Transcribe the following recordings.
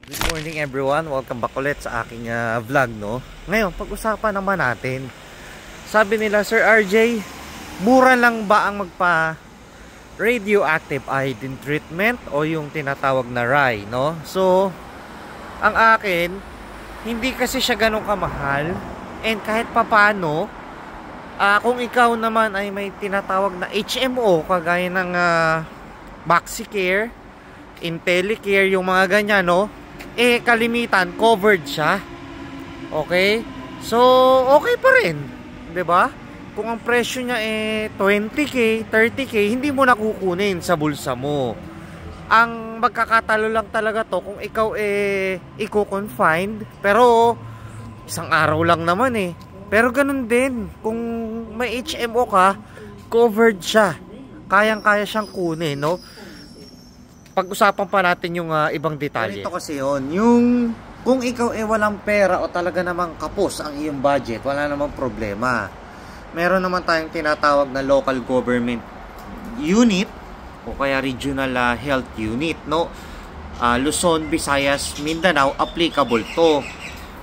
Good morning everyone, welcome back ulit sa aking vlog, no? Ngayon, pag-usapan naman natin. Sabi nila, Sir RJ, mura lang ba ang magpa radioactive iodine treatment o yung tinatawag na RAI, no? So, ang akin, hindi kasi siya ganun kamahal. And kahit papano, kung ikaw naman ay may tinatawag na HMO, kagaya ng MaxiCare, IntelliCare, yung mga ganyan, no? Kalimitan covered siya. Okay? So, okay pa rin, 'di ba? Kung ang presyo niya 20k, 30k, hindi mo nakukunin sa bulsa mo. Ang magkakatalo lang talaga to kung ikaw i-confined, pero isang araw lang naman Pero ganun din, kung may HMO ka, covered siya. Kayang-kaya siyang kunin, no? Pag-usapan pa natin yung ibang detalye. Ito kasi yung kung ikaw walang pera o talaga namang kapos ang iyong budget, wala namang problema. Meron naman tayong tinatawag na local government unit o kaya regional health unit, no? Luzon, Visayas, Mindanao, applicable to.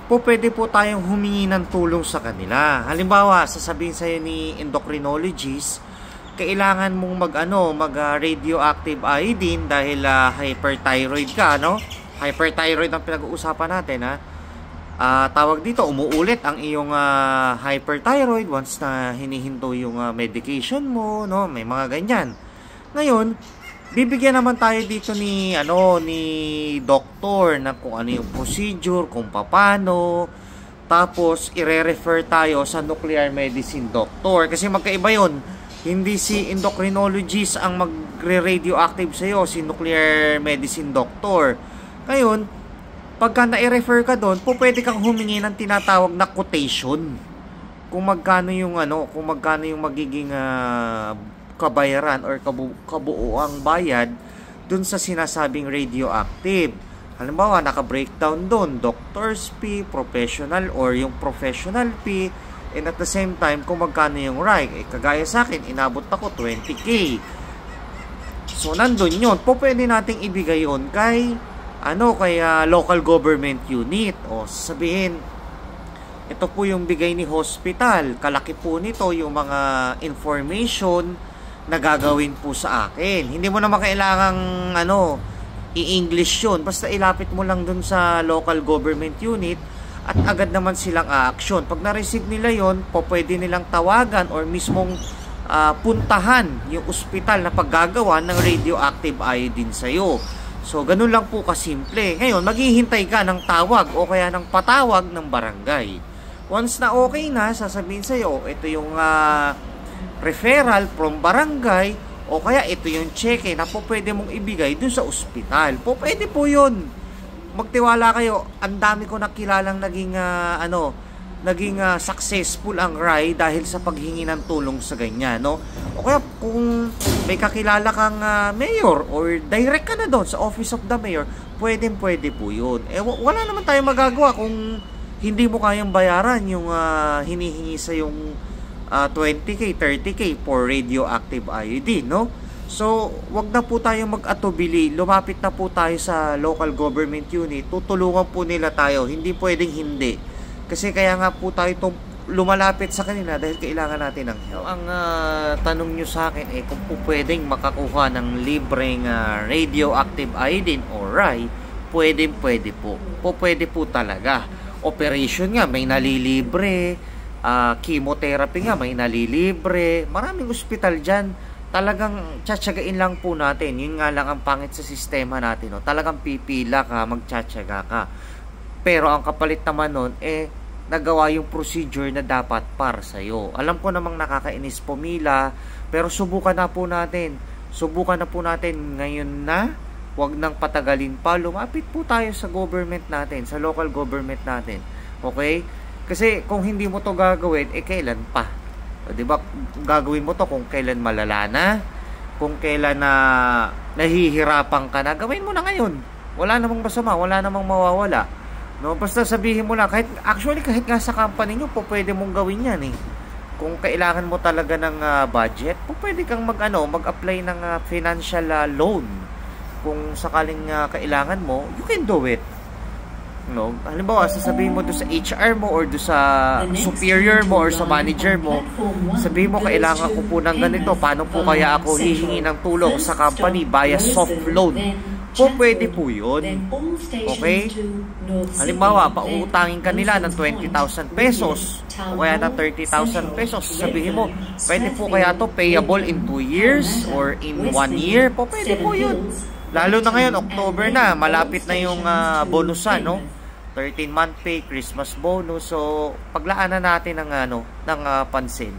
Pwede po tayong humingi ng tulong sa kanila. Halimbawa, sasabihin sa'yo ni endocrinologist, kailangan mong mag radioactive iodine dahil hyperthyroid ka, no? Hyperthyroid ang pinag-uusapan natin, ha. Tawag dito, umuulit ang iyong hyperthyroid once na hinihinto yung medication mo, no? May mga ganyan. Ngayon, bibigyan naman tayo dito ni doktor na kung ano yung procedure, kung paano. Tapos ire-refer tayo sa nuclear medicine doctor kasi magkaiba 'yon. Hindi si endocrinologist ang magre-radioactive sa iyo, si nuclear medicine doctor. Ngayon, pagka na-refer ka doon, pwede kang humingi ng tinatawag na quotation. Kung magkano yung magiging kabayaran or kabuuang bayad dun sa sinasabing radioactive. Halimbawa, naka-breakdown doon, doctor's fee, professional or yung professional fee, and at the same time, kung magkano yung RAI. Kagaya sa akin, inabot ako 20k. So, nandun yun. Pwede nating ibigay yun kay local government unit. O, sabihin, ito po yung bigay ni hospital. Kalaki po nito yung mga information na gagawin po sa akin. Hindi mo naman kailangang i-English yun. Basta ilapit mo lang dun sa local government unit at agad naman silang a-action. Pag na-receive nila yon, pwede nilang tawagan or mismong puntahan yung ospital na paggagawa ng radioactive iodine sa'yo. So, ganun lang po kasimple. Ngayon, maghihintay ka ng tawag o kaya ng patawag ng barangay. Once na okay na, sasabihin sa'yo, ito yung referral from barangay o kaya ito yung cheque na pwede mong ibigay dun sa ospital. Pwede po yun. Magtiwala kayo, ang dami ko nakilalang naging successful ang RAI dahil sa paghingi ng tulong sa ganyan, no? O kaya kung may kakilala kang mayor or direct ka na doon sa office of the mayor, pwede po yun. Wala naman tayong magagawa kung hindi mo kayang bayaran yung hinihingi sa yung 20k, 30k for radioactive iodine, no? So, wag na po tayong mag-atubili. Lumapit na po tayo sa local government unit. Tutulungan po nila tayo. Hindi pwedeng hindi. Kasi kaya nga po tayo lumalapit sa kanila dahil kailangan natin ng help. Ang tanong nyo sa akin kung po pwedeng makakuha ng libreng radioactive iodine o RAI, pwede po. Pwede po talaga. Operation nga, may nalilibre. Chemotherapy nga, may nalilibre. Maraming ospital dyan. Talagang tsatsagain lang po natin. Yun nga lang ang pangit sa sistema natin, no? Talagang pipila ka, magtsatsaga ka. Pero ang kapalit naman nun, nagawa yung procedure na dapat para sa'yo. Alam ko namang nakakainis pumila, pero subukan na po natin. Subukan na po natin ngayon na. Huwag nang patagalin pa. Lumapit po tayo sa government natin, sa local government natin. Okay? Kasi kung hindi mo to gagawin, kailan pa? Diba, gagawin mo to kung kailan malala na, kung kailan na nahihirapan ka na, gawin mo na ngayon. Wala namang masama, wala namang mawawala. No, basta sabihin mo lang, kahit nga sa company nyo, pwede mong gawin yan Kung kailangan mo talaga ng budget, pwede kang mag-apply ng financial loan. Kung sakaling kailangan mo, you can do it. No? Halimbawa, sasabihin mo doon sa HR mo or doon sa superior mo or sa manager mo, sabihin mo, kailangan ko po ng ganito, paano po kaya ako hihingi ng tulong sa company via soft loan? Po, pwede po yun. Okay? Halimbawa, pautangin ka nila ng 20,000 pesos o kaya ng 30,000 pesos. Sabihin mo, pwede po kaya to payable in 2 years or in 1 year? Po, pwede po yun. Lalo na ngayon, October na, malapit na yung bonusan, no? 13-month pay, Christmas bonus. So, paglaanan natin ng pansin.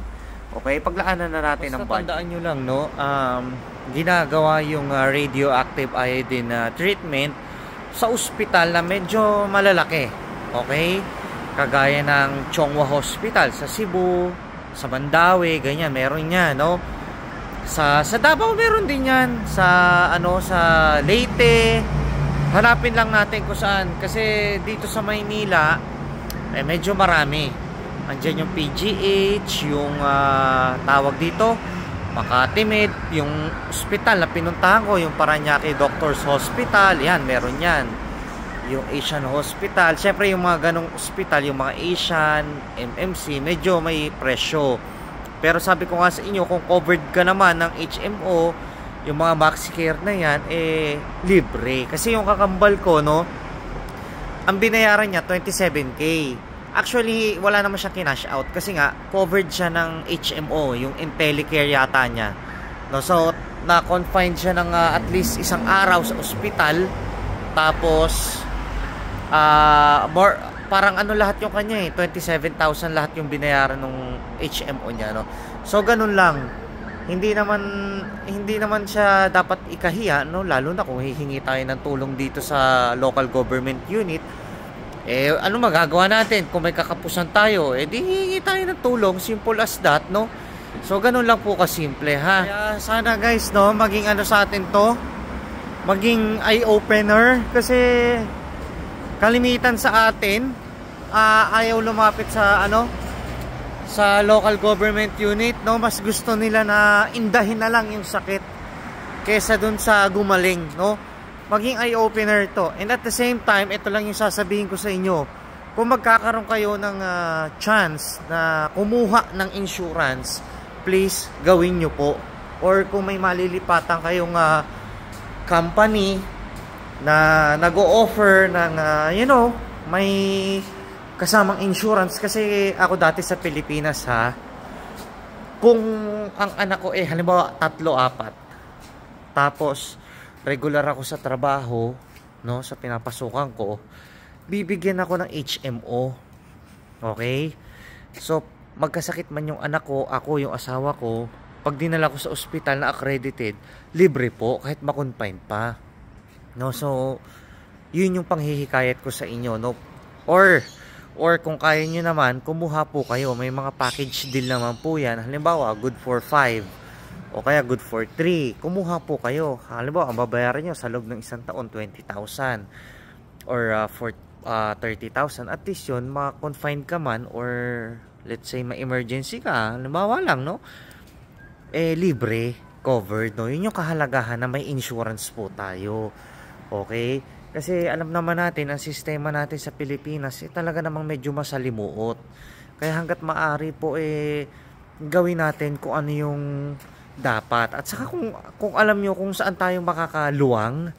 Okay, paglaanan na natin ng budget. Tandaan nyo lang, no? Ginagawa yung radioactive iodine treatment sa ospital na medyo malalaki. Okay? Kagaya ng Chongwa Hospital sa Cebu, sa Mandawi, ganyan, meron yan, no? Sa Davao meron din yan, sa Leyte. Hanapin lang natin kung saan, kasi dito sa Maynila medyo marami. Andiyan yung PGH, yung tawag dito Makati Med, yung ospital na pinuntahan ko, yung Parañaque Doctors Hospital, yan, meron yan. Yung Asian Hospital, syempre yung mga ganong ospital, yung mga Asian, MMC, medyo may presyo. Pero sabi ko nga sa inyo, kung covered ka naman ng HMO, yung mga MaxiCare na yan, libre. Kasi yung kakambal ko, no, ang binayaran niya 27K. Actually, wala naman siya kinash out kasi nga covered siya ng HMO, yung IntelliCare yata niya. No, so na-confine siya ng at least isang araw sa ospital. Tapos parang lahat yung kanya 27,000 lahat yung binayaran ng HMO niya, no. So ganun lang. Hindi naman siya dapat ikahiya, no, lalo na kung hihingi tayo ng tulong dito sa local government unit. Ano magagawa natin? Kung may kakapusan tayo, di hihingi tayo ng tulong. Simple as that, no? So, ganun lang po kasimple, ha? Kaya sana guys, no, maging sa atin to, maging eye-opener. Kasi, kalimitan sa atin, ayaw lumapit sa, sa local government unit, no? Mas gusto nila na indahin na lang yung sakit kesa dun sa gumaling, no? Maging eye-opener to. And at the same time, ito lang yung sasabihin ko sa inyo. Kung magkakaroon kayo ng chance na kumuha ng insurance, please, gawin nyo po. Or kung may malilipatan kayong company na nag-o-offer ng, may kasamang insurance. Kasi ako dati sa Pilipinas, kung ang anak ko halimbawa 3-4, tapos regular ako sa trabaho, no, sa pinapasukan ko, bibigyan ako ng HMO. Okay? So, magkasakit man yung anak ko, ako, yung asawa ko, pag dinala ko sa ospital na accredited, libre po, kahit ma-confine pa. No, so, yun yung panghihikayat ko sa inyo, no? Or kung kaya nyo naman, kumuha po kayo. May mga package deal naman po yan. Halimbawa, good for 5. O kaya good for 3, kumuha po kayo. Halimbawa, ang babayaran nyo sa loob ng isang taon, 20,000 or for 30,000. At least yun, ma-confine ka man or let's say ma-emergency ka, halimbawa lang, no? Libre, covered, no? Yun yung kahalagahan na may insurance po tayo. Okay? Kasi alam naman natin, ang sistema natin sa Pilipinas, talaga namang medyo masalimuot. Kaya hanggat maaari po, gawin natin kung ano yung dapat. At saka kung alam nyo kung saan tayo makakaluwang,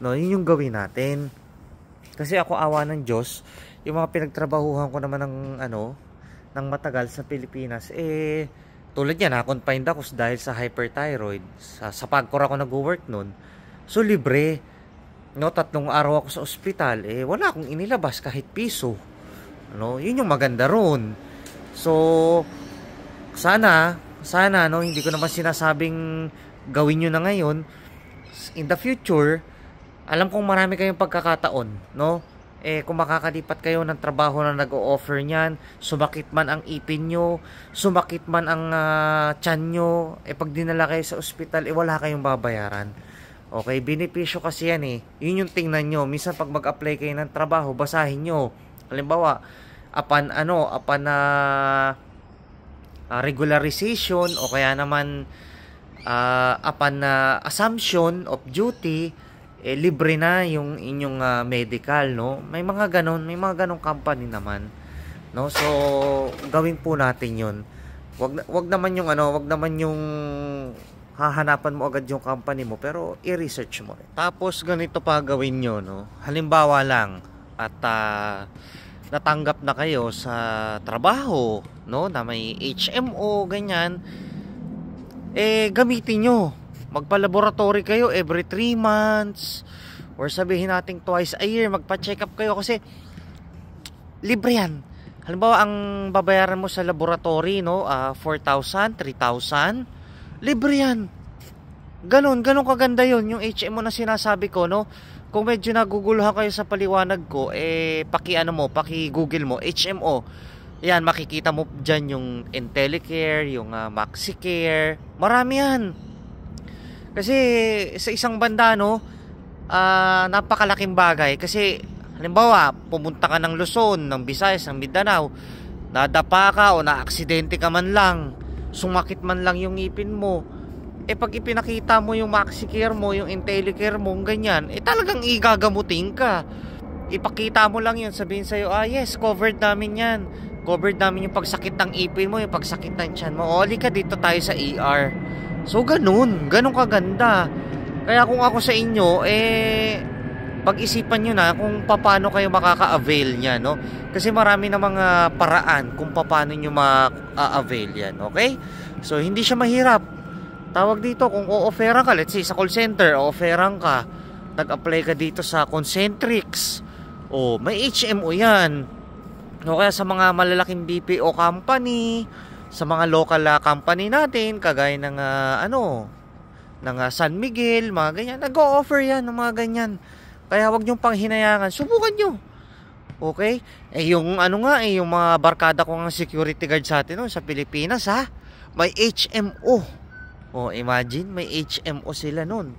no, yun yung gawin natin. Kasi ako, awa ng Diyos, yung mga pinagtrabahuhan ko naman ng matagal sa Pilipinas, tulad yan, na-confined ako dahil sa hyperthyroid. Sa Pagcor ako nag-work nun. So, libre. No, 3 araw ako sa ospital, wala akong inilabas kahit piso. No, yun yung maganda ron. So, sana, no, hindi ko naman sinasabing gawin nyo na ngayon. In the future, alam kong marami kayong pagkakataon, no? Kung makakalipat kayo ng trabaho na nag-o-offer niyan, sumakit man ang ipin nyo, sumakit man ang tiyan nyo, pag dinala kayo sa ospital, wala kayong babayaran. Okay, benepisyo kasi yan Yun yung tingnan nyo. Minsan pag mag-apply kayo ng trabaho, basahin nyo. Halimbawa, upon regularization o kaya naman upon assumption of duty, libre na yung inyong medical, no? May mga ganong company naman, no? So gawin po natin 'yon. Wag naman yung wag naman yung hahanapan mo agad yung company mo, pero i-research mo rin. Tapos ganito pa gawin nyo, no? Halimbawa lang at natanggap na kayo sa trabaho, no, na may HMO ganyan, gamitin nyo. Magpa-laboratory kayo every 3 months, or sabihin natin twice a year, magpa-check up kayo kasi libre yan. Halimbawa ang babayaran mo sa laboratory, no, 4,000, 3,000, libre yan. Ganon kaganda yon yung HMO na sinasabi ko, no. Kung medyo naguguluhan kayo sa paliwanag ko, paki-Google mo HMO. Yan, makikita mo diyan yung IntelliCare, yung MaxiCare. Marami yan. Kasi sa isang banda, no, napakalaking bagay. Kasi halimbawa, pumunta ka ng Luzon, ng Visayas, ng Mindanao, nadapa ka o naaksidente ka man lang, sumakit man lang yung ngipin mo, pag ipinakita mo yung MaxiCare mo, yung IntelliCare mo, ganyan, talagang igagamutin ka. Ipakita mo lang yun, sabihin sa'yo, yes, covered namin yan. Covered namin yung pagsakit ng ipin mo, yung pagsakit ng tiyan mo. Oli ka, dito tayo sa ER. So, ganun kaganda. Kaya kung ako sa inyo, pag-isipan nyo na kung paano kayo makaka-avail niya, no? Kasi marami na mga paraan kung paano nyo ma-avail yan, okay? So, hindi siya mahirap. Tawag dito, kung o-offeran ka, let's say sa call center, o-offeran ka, nag-apply ka dito sa Concentrix, may HMO yan. O kaya sa mga malalaking BPO company, sa mga local company natin, kagaya ng San Miguel, mga ganyan, nag-o-offer yan ng mga ganyan. Kaya wag nyo pang hinayangan, subukan nyo. Okay? Yung yung mga barkada ko ng security guard sa atin, sa Pilipinas, may HMO. Imagine, may HMO sila nun.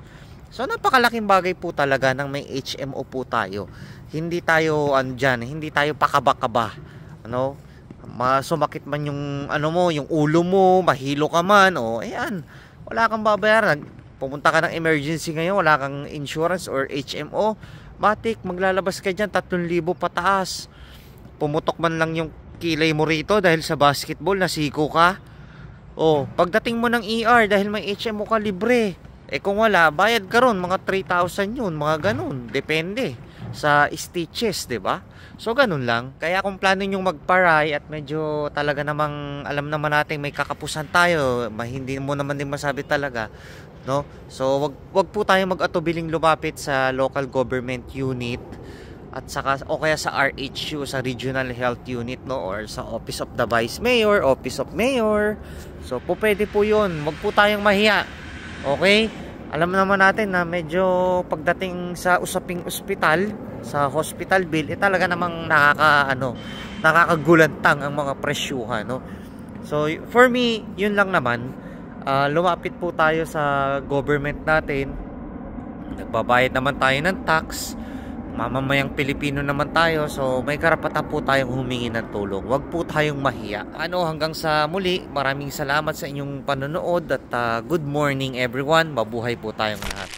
So, napakalaking bagay po talaga ng may HMO po tayo. Hindi tayo, hindi tayo pakaba-kaba. Sumakit man yung, yung ulo mo, mahilo ka man, wala kang babayaran. Pumunta ka ng emergency ngayon, wala kang insurance or HMO, matik, maglalabas ka dyan, 3,000 pataas. Pumutok man lang yung kilay mo rito dahil sa basketball, nasiko ka. Pagdating mo ng ER dahil may HMO ka, libre. Kung wala, bayad ka ron, mga 3,000 yun, mga ganun. Depende sa stitches, 'di ba? So ganun lang. Kaya kung plano nyong magparay at medyo talaga namang alam naman natin may kakapusan tayo, hindi mo naman din masabi talaga, no? So wag po tayong mag-atubiling lumapit sa local government unit at saka o kaya sa RHU, sa Regional Health Unit, no, or sa Office of the Vice Mayor, Office of Mayor. So po pwede po 'yun. Wag po tayong mahiya. Okay? Alam naman natin na medyo pagdating sa usaping ospital, sa hospital bill, talaga namang nakakagulantang ang mga presyuhan, no? So for me, 'yun lang naman. Lumapit po tayo sa government natin. Nagbabayad naman tayo ng tax. Mamamayang Pilipino naman tayo, so may karapatan po tayong humingi ng tulong. Huwag po tayong mahiya. Hanggang sa muli, maraming salamat sa inyong panonood at good morning everyone. Mabuhay po tayong lahat.